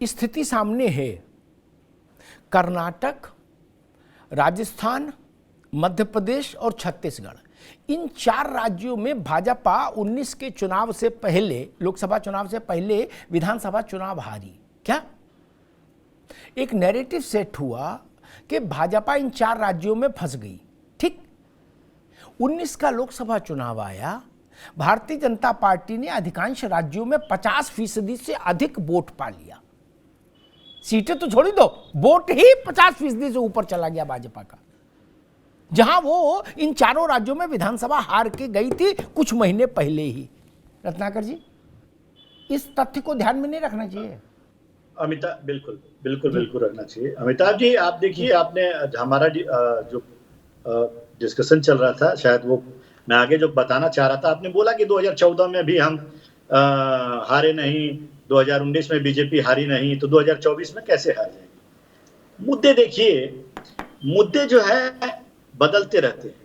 स्थिति सामने है। कर्नाटक, राजस्थान, मध्य प्रदेश और छत्तीसगढ़, इन 4 राज्यों में भाजपा 19 के चुनाव से पहले, लोकसभा चुनाव से पहले विधानसभा चुनाव हारी। क्या एक नैरेटिव सेट हुआ कि भाजपा इन 4 राज्यों में फंस गई। ठीक, 19 का लोकसभा चुनाव आया, भारतीय जनता पार्टी ने अधिकांश राज्यों में 50% से अधिक वोट पा लिया। सीटें तो छोड़ी दो, वोट ही 50% से ऊपर चला गया भाजपा का, जहां वो इन 4 राज्यों में विधानसभा हार के गई थी कुछ महीने पहले ही। रत्नाकर जी, इस तथ्य को ध्यान में नहीं रखना चाहिए? अमिताभ, बिल्कुल बिल्कुल बिल्कुल रखना चाहिए। अमिताभ जी, आप देखिए, आपने हमारा जो डिस्कशन चल रहा था, शायद वो मैं आगे जो बताना चाह रहा था, आपने बोला कि 2014 में भी हम हारे नहीं, 2019 में बीजेपी हारी नहीं, तो 2024 में कैसे हार जाएंगे? मुद्दे देखिए, मुद्दे जो है बदलते रहते हैं।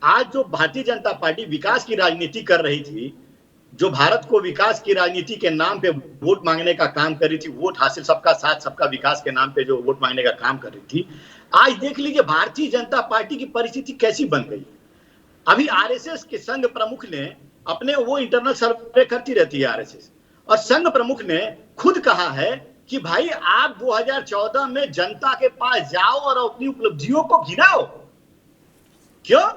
आज जो भारतीय जनता पार्टी विकास की राजनीति कर रही थी, जो भारत को विकास की राजनीति के नाम पे वोट मांगने का काम कर रही थी, वोट हासिल, सबका साथ सबका विकास के नाम पे जो वोट मांगने का काम कर रही थी, आज देख लीजिए भारतीय जनता पार्टी की परिस्थिति कैसी बन गई। अभी आरएसएस के संघ प्रमुख ने अपने, वो इंटरनल सर्वे करती रहती है आरएसएस, और संघ प्रमुख ने खुद कहा है कि भाई आप 2014 में जनता के पास जाओ और अपनी उपलब्धियों को गिनाओ। क्यों?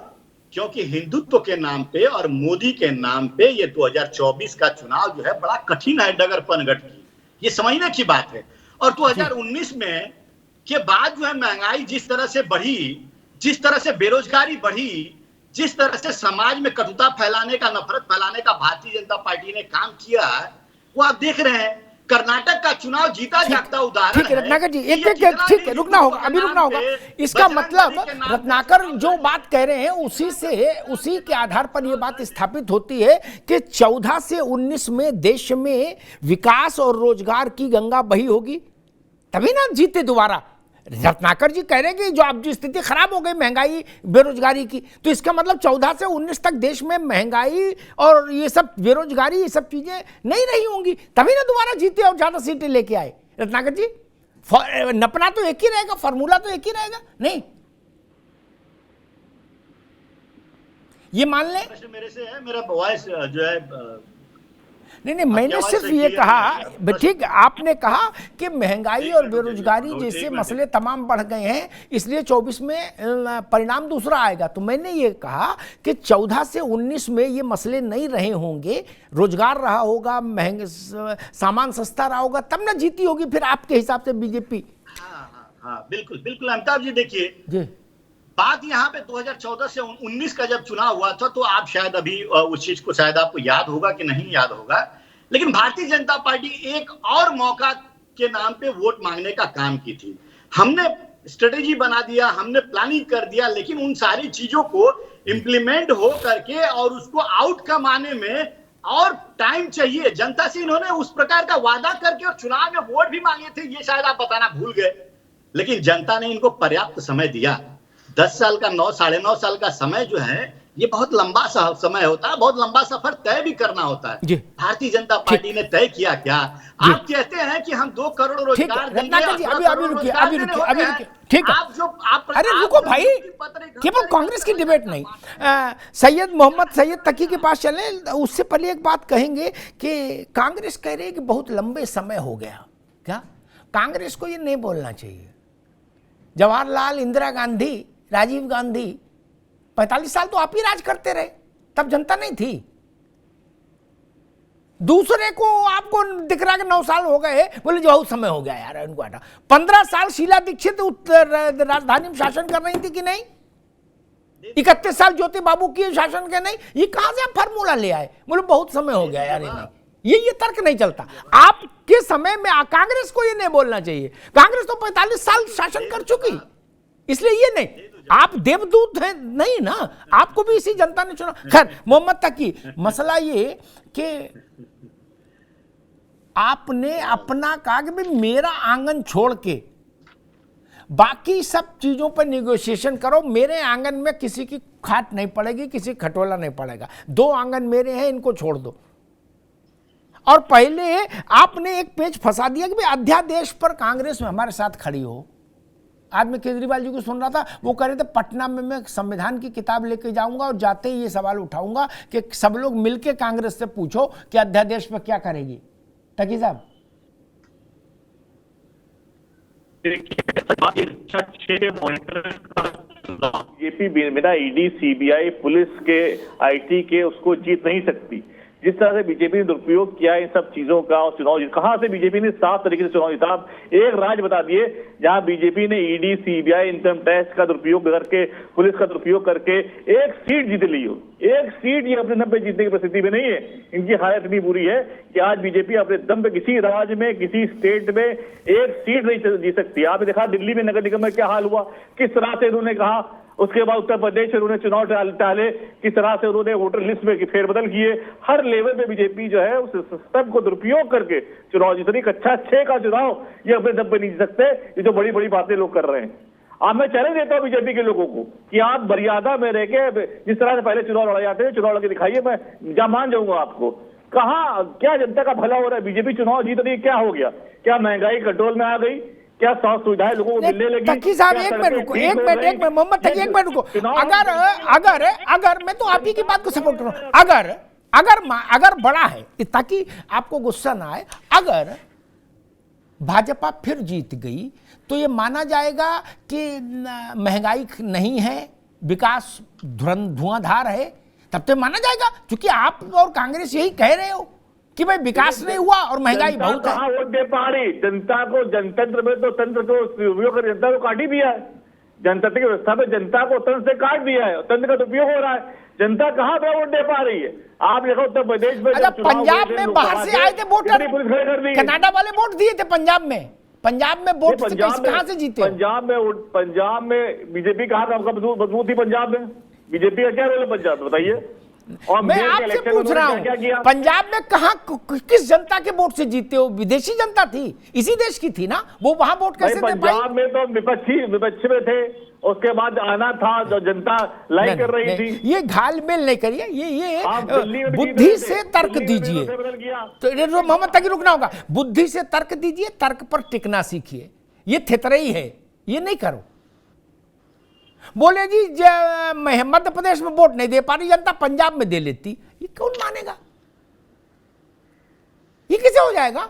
क्योंकि हिंदुत्व के नाम पे और मोदी के नाम पे ये 2024 का चुनाव जो है बड़ा कठिन है, डगर पनघट की, ये समझने की बात है। और 2019 में के बाद जो है महंगाई जिस तरह से बढ़ी, जिस तरह से बेरोजगारी बढ़ी, जिस तरह से समाज में कटुता फैलाने का, नफरत फैलाने का भारतीय जनता पार्टी ने काम किया, वो आप देख रहे हैं। कर्नाटक का चुनाव जीता जागता उदाहरण है। ठीक है रत्नाकर जी, एक ठीक है, रुकना होगा, अभी रुकना होगा। इसका मतलब रत्नाकर जो बात कह रहे हैं उसी के आधार पर यह बात स्थापित होती है कि 14 से 19 में देश में विकास और रोजगार की गंगा बही होगी, तभी ना जीते दोबारा। रत्नाकर जी कह रहे हैं कि जो अब जो स्थिति खराब हो गई महंगाई बेरोजगारी की, तो इसका मतलब 14 से 19 तक देश में महंगाई और ये सब बेरोजगारी, ये सब चीजें नहीं रही होंगी, तभी ना दोबारा जीते और ज्यादा सीटें लेके आए। रत्नाकर जी, नपना तो एक ही रहेगा, फॉर्मूला तो एक ही रहेगा, नहीं? ये मान लें, मेरे से है, मेरा वॉइस जो है नहीं, मैंने सिर्फ ये कहा, ठीक, आपने कहा कि महंगाई और बेरोजगारी जैसे मसले तमाम बढ़ गए हैं, इसलिए 24 में परिणाम दूसरा आएगा। तो मैंने ये कहा कि 14 से 19 में ये मसले नहीं रहे होंगे, रोजगार रहा होगा, महंगे सामान सस्ता रहा होगा, तब ना जीती होगी फिर आपके हिसाब से बीजेपी। हाँ, बिल्कुल बिल्कुल अमिताभ जी, देखिए बात यहाँ पे 2014 से 19 का जब चुनाव हुआ था, तो आप शायद अभी उस चीज को शायद आपको याद होगा कि नहीं याद होगा, लेकिन भारतीय जनता पार्टी एक और मौका के नाम पे वोट मांगने का काम की थी। हमने स्ट्रेटेजी बना दिया, हमने प्लानिंग कर दिया, लेकिन उन सारी चीजों को इंप्लीमेंट हो करके और उसको आउटकम आने में और टाइम चाहिए। जनता से इन्होंने उस प्रकार का वादा करके और चुनाव में वोट भी मांगे थे, ये शायद आप बताना भूल गए, लेकिन जनता ने इनको पर्याप्त समय दिया। 10 साल का 9-9.5 साल का समय जो है, ये बहुत लंबा समय होता है, बहुत लंबा सफर तय भी करना होता है। भारतीय जनता पार्टी ने तय किया क्या? आप कहते हैं कि हम 2 करोड़ रोजगार देंगे। अभी ठीक है, अरे रुको भाई, केवल कांग्रेस की डिबेट नहीं, सैयद मोहम्मद सैयद तकी के पास चले, उससे पहले एक बात कहेंगे कि कांग्रेस कह रही है कि बहुत लंबे समय हो गया। क्या कांग्रेस को ये नहीं बोलना चाहिए? जवाहरलाल, इंदिरा गांधी, राजीव गांधी 45 साल तो आप ही राज करते रहे, तब जनता नहीं थी। दूसरे को आपको दिख रहा है कि 9 साल हो गए, बोले जो बहुत समय हो गया यार इनको हटा। 15 साल शीला दीक्षित राजधानी में शासन कर रही थी कि नहीं? 31 साल ज्योति बाबू की शासन के नहीं? ये कहां से आप फार्मूला ले आए? बोले बहुत समय हो गया यार, ये तर्क नहीं चलता। आपके समय में कांग्रेस को ये नहीं बोलना चाहिए, कांग्रेस तो 45 साल शासन कर चुकी, इसलिए ये नहीं। आप देवदूत हैं नहीं ना, आपको भी इसी जनता ने चुना। खैर, मोहम्मद तकी, मसला ये कि आपने अपना कहा कि भाई मेरा आंगन छोड़ के बाकी सब चीजों पर निगोशिएशन करो, मेरे आंगन में किसी की खाट नहीं पड़ेगी, किसी खटोला नहीं पड़ेगा, 2 आंगन मेरे हैं, इनको छोड़ दो। और पहले आपने एक पेज फंसा दिया कि भाई अध्यादेश पर कांग्रेस में हमारे साथ खड़ी हो। आज मैं केजरीवाल जी को सुन रहा था, वो कह रहे थे पटना में मैं संविधान की किताब लेके जाऊंगा और जाते ही ये सवाल उठाऊंगा कि सब लोग मिलके कांग्रेस से पूछो कि अध्यादेश पर क्या करेगी। टकी साहब, बीजेपी बिना ईडी, सीबीआई, पुलिस के, आईटी के उसको जीत नहीं सकती। जिस तरह से बीजेपी ने दुरुपयोग किया इन सब चीजों का और चुनाव, कहां से बीजेपी ने 7 तरीके से चुनाव जीता। आप एक राज्य बता दिए जहां बीजेपी ने ईडी, सीबीआई, इनकम टैक्स का दुरुपयोग करके, पुलिस का दुरुपयोग करके एक सीट जीत ली हो। एक सीट ये अपने दम पे जीतने की परिस्थिति में नहीं है। इनकी हालत इतनी बुरी है कि आज बीजेपी अपने दम पे किसी राज्य में, किसी स्टेट में एक सीट नहीं जीत सकती। आपने देखा दिल्ली में नगर निगम में क्या हाल हुआ, किस तरह से उन्होंने कहा। उसके बाद उत्तर प्रदेश में उन्होंने चुनाव टाले, किस तरह से उन्होंने वोटर लिस्ट में फेरबदल किए। हर लेवल पे बीजेपी जो है उस सिस्टम को दुरुपयोग करके चुनाव जीतनी। कक्षा 6 का चुनाव ये अपने दम पे नहीं जीत सकते। ये जो बड़ी बड़ी बातें लोग कर रहे हैं, अब मैं चैलेंज देता हूं बीजेपी के लोगों को कि आप मर्यादा में रह के, जिस तरह से पहले चुनाव लड़ाए जाते हैं, चुनाव लड़के दिखाइए, मैं जा मान जाऊंगा आपको। कहां क्या जनता का भला हो रहा है? बीजेपी चुनाव जीत रही है, क्या हो गया? क्या महंगाई कंट्रोल में आ गई? क्या स्वास्थ्य सुविधाएं लोगों को मिलने लगी? तकी साहब एक मिनट रुको, एक मिनट मोहम्मद तकी, एक मिनट रुको। अगर मैं तो आप ही की बात को सपोर्ट कर रहा हूं। अगर बड़ा है, ताकि आपको गुस्सा ना आए, अगर भाजपा फिर जीत गई तो ये माना जाएगा कि महंगाई नहीं है, विकास धुआंधार है, तब तो माना जाएगा। क्योंकि आप और कांग्रेस यही कह रहे हो कि भाई विकास नहीं हुआ और महंगाई बहुत है। वोट दे पा रही जनता को? जनतंत्र में तो तंत्र को उपयोग कर जनता को काट ही दिया है। जनतंत्र की व्यवस्था में जनता को तंत्र से काट दिया है, तंत्र का दुरुपयोग हो रहा है। जनता कहां पे वोट दे पा रही है? आप देखो उत्तर प्रदेश में, पंजाब में बाहर से आए थे वोटर, कनाडा वाले वोट दिए थे पंजाब में वोट कहां से जीते? पंजाब में बीजेपी कहां मजबूत थी? पंजाब में बीजेपी का क्या रोल है पंजाब में, बताइए। और मैं आपसे पूछ रहा हूं, पंजाब में कहां किस जनता के वोट से जीते हो? विदेशी जनता थी, इसी देश की थी ना, वो वहां वोट कैसे दे पाई? पंजाब में तो विपक्ष में थे, उसके बाद आना था जो जनता लाई कर रही थी। ये घालमेल नहीं करिए, ये बुद्धि से तर्क दीजिए। तो मोहम्मद तकी रुकना होगा। बुद्धि से तर्क दीजिए, तर्क पर टिकना सीखिए। ये थितरई है, ये नहीं करो। बोले जी मध्य प्रदेश में वोट नहीं दे पा रही जनता, पंजाब में दे लेती, ये कौन मानेगा? ये कैसे हो जाएगा?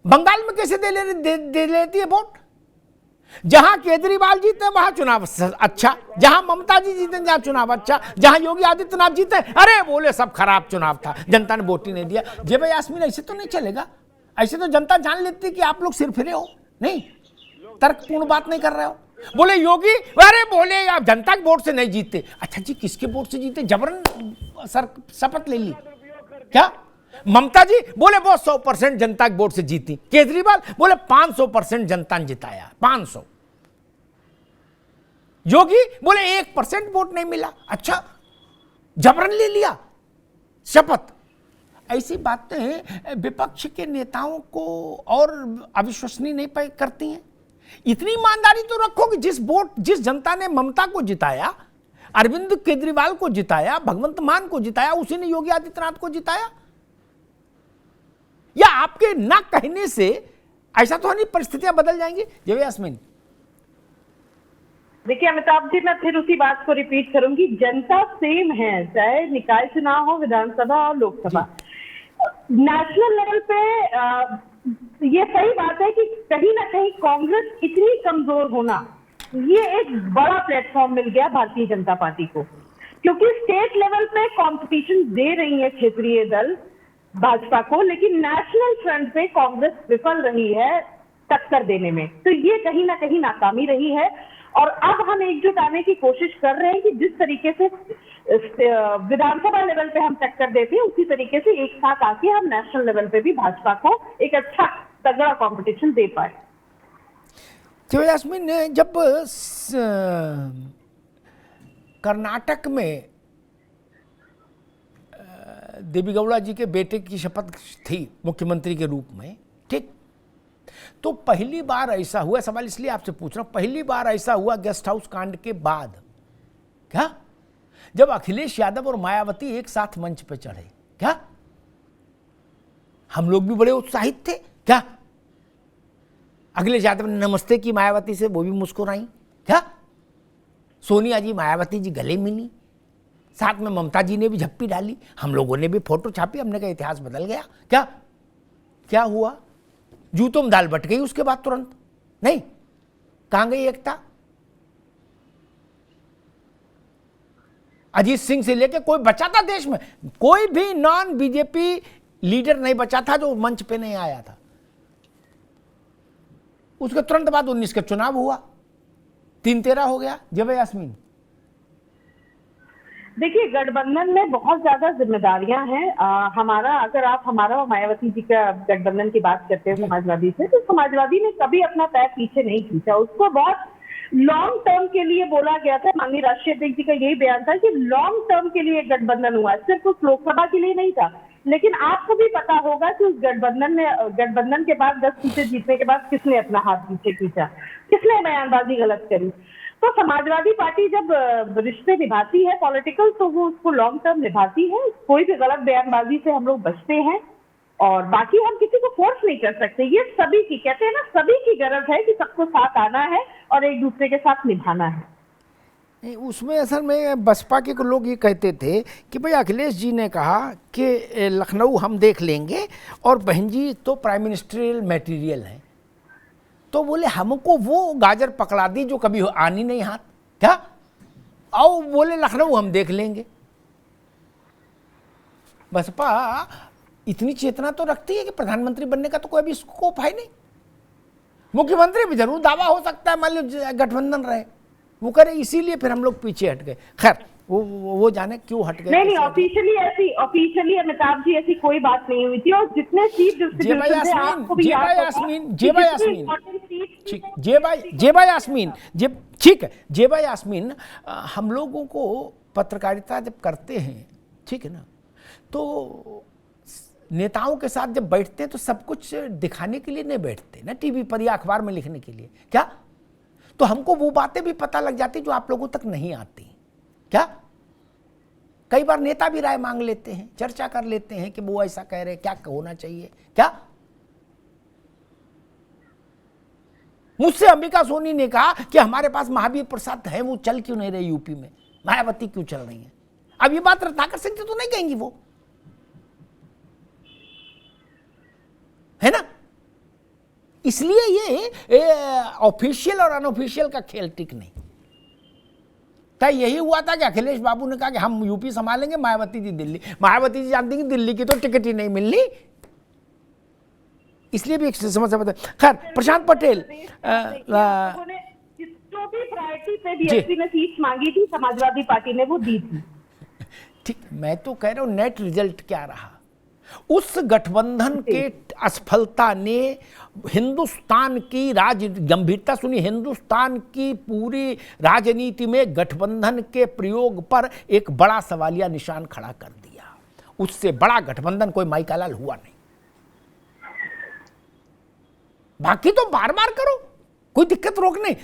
बंगाल में कैसे दे लेती है वोट? जहां केजरीवाल जीते वहां चुनाव अच्छा, जहां ममता जी जीते जहां चुनाव अच्छा, जहां योगी आदित्यनाथ जीते अरे बोले सब खराब चुनाव था, जनता ने वोट ही नहीं दिया। जे भाई यास्मीन, ऐसे तो नहीं चलेगा। ऐसे तो जनता जान लेती कि आप लोग सिर फिरे हो, नहीं तर्कपूर्ण बात नहीं कर रहे हो। बोले योगी, अरे बोले आप जनता के वोट से नहीं जीते। अच्छा जी, किसके वोट से जीते? जबरन शपथ ले ली क्या? ममता जी बोले वो 100% जनता के वोट से जीती। केजरीवाल बोले 500% जनता ने जिताया, 500। योगी बोले 1% वोट नहीं मिला। अच्छा, जबरन ले लिया शपथ। ऐसी बातें विपक्ष के नेताओं को और अविश्वसनीय नहीं करती हैं। इतनी ईमानदारी तो रखो कि जिस जनता ने ममता को जिताया, अरविंद केजरीवाल को जिताया, भगवंत मान को जिताया, उसी ने योगी आदित्यनाथ को जिताया। या आपके ना कहने से ऐसा तो नहीं परिस्थितियां बदल जाएंगी? जय यास्मीन। देखिए अमिताभ जी, मैं फिर उसी बात को रिपीट करूंगी, जनता सेम है, चाहे निकाय चुनाव हो, विधानसभा और लोकसभा। नेशनल लेवल पे ये सही बात है कि कहीं ना कहीं कांग्रेस इतनी कमजोर होना, ये एक बड़ा प्लेटफॉर्म मिल गया भारतीय जनता पार्टी को, क्योंकि स्टेट लेवल पे कंपटीशन दे रही है क्षेत्रीय दल भाजपा को, लेकिन नेशनल फ्रंट पे कांग्रेस विफल रही है टक्कर देने में। तो ये कहीं ना कहीं नाकामी रही है। और अब हम एकजुट आने की कोशिश कर रहे हैं कि जिस तरीके से विधानसभा लेवल पे हम टक्कर देते हैं, उसी तरीके से एक साथ आके हम नेशनल लेवल पे भी भाजपा को एक अच्छा तगड़ा कंपटीशन दे पाए। तो यास्मीन, जब कर्नाटक में देवेगौड़ा जी के बेटे की शपथ थी मुख्यमंत्री के रूप में, ठीक, तो पहली बार ऐसा हुआ, सवाल इसलिए आपसे पूछ रहा हूं, पहली बार ऐसा हुआ गेस्ट हाउस कांड के बाद क्या, जब अखिलेश यादव और मायावती एक साथ मंच पे चढ़े क्या? हम लोग भी बड़े उत्साहित थे। क्या अखिलेश यादव ने नमस्ते की मायावती से, वो भी मुस्कुराई। क्या सोनिया जी मायावती जी गले मिली, साथ में ममता जी ने भी झप्पी डाली, हम लोगों ने भी फोटो छापी। हमने कहा इतिहास बदल गया। क्या क्या हुआ? जूतों में दाल बट गई उसके बाद तुरंत। नहीं, कहां गई एकता? अजीत सिंह से लेके कोई बचा था देश में? कोई भी नॉन बीजेपी लीडर नहीं बचा था जो मंच पे नहीं आया था। उसके तुरंत बाद 19 का चुनाव हुआ, 3-13 हो गया। जब यास्मीन, देखिए, गठबंधन में बहुत ज्यादा जिम्मेदारियां हैं। अगर आप हमारा और मायावती जी का गठबंधन की बात करते हैं समाजवादी से, तो समाजवादी ने कभी अपना पैर पीछे नहीं खींचा। उसको बहुत लॉन्ग टर्म के लिए बोला गया था। माननीय राष्ट्रीय अध्यक्ष जी का यही बयान था कि लॉन्ग टर्म के लिए गठबंधन हुआ, सिर्फ उस लोकसभा के लिए नहीं था। लेकिन आपको भी पता होगा कि उस गठबंधन के बाद 10 सीटें जीतने के बाद किसने अपना हाथ पीछे खींचा, किसने बयानबाजी गलत करी। तो समाजवादी पार्टी जब रिश्ते निभाती है पॉलिटिकल, तो वो उसको लॉन्ग टर्म निभाती है। कोई भी गलत बयानबाजी से हम लोग बचते हैं, और बाकी हम किसी को फोर्स नहीं कर सकते। ये सभी की, कहते हैं ना, सभी की गरज है कि सबको साथ आना है और एक दूसरे के साथ निभाना है। उसमें असल में बसपा के लोग ये कहते थे कि भाई अखिलेश जी ने कहा कि लखनऊ हम देख लेंगे और बहन जी तो प्राइम मिनिस्ट्रियल मटेरियल है, तो बोले हमको वो गाजर पकड़ा दी जो कभी आनी नहीं हाथ। क्या? आओ, बोले लखनऊ हम देख लेंगे। बसपा इतनी चेतना तो रखती है कि प्रधानमंत्री बनने का तो कोई भी स्कोप है नहीं। मुख्यमंत्री भी जरूर दावा हो सकता है, मान लो गठबंधन रहे, वो करे, इसीलिए फिर हम लोग पीछे हट गए। खैर, वो जाने क्यों हट गए। नहीं, ऑफिशियली अमिताभ जी ऐसी कोई बात नहीं हुई थी। और जितने सीट जेबा यास्मीन, हम लोगों को पत्रकारिता जब करते हैं, ठीक है ना, तो नेताओं के साथ जब बैठते हैं तो सब कुछ दिखाने के लिए नहीं बैठते ना, टीवी पर या अखबार में लिखने के लिए। क्या? तो हमको वो बातें भी पता लग जाती जो आप लोगों तक नहीं आती। क्या? कई बार नेता भी राय मांग लेते हैं, चर्चा कर लेते हैं कि वो ऐसा कह रहे, क्या होना चाहिए। क्या? मुझसे अंबिका सोनी ने कहा कि हमारे पास महावीर प्रसाद है, वो चल क्यों नहीं रहे यूपी में, मायावती क्यों चल रही है। अब ये बात रत्नाकर सिंह तो नहीं कहेंगी वो, है ना। इसलिए ये ऑफिशियल और अनऑफिशियल का खेल टिक नहीं। क्या यही हुआ था कि अखिलेश बाबू ने कहा कि हम यूपी संभालेंगे, मायावती जी दिल्ली। मायावती जी जानती हैं दिल्ली की तो टिकट ही नहीं मिलनी, इसलिए भी एक समस्या बता। खैर, प्रशांत पटेल जो भी प्रायोरिटी पे बीएसपी ने सीट मांगी थी, समाजवादी पार्टी ने वो दी थी। ठीक, मैं तो कह रहा हूं नेट रिजल्ट क्या रहा। उस गठबंधन के असफलता ने हिंदुस्तान की गंभीरता सुनी, हिंदुस्तान की पूरी राजनीति में गठबंधन के प्रयोग पर एक बड़ा सवालिया निशान खड़ा कर दिया। उससे बड़ा गठबंधन कोई माई का लाल हुआ नहीं। बाकी तो बार बार करो, कोई दिक्कत रोक नहीं।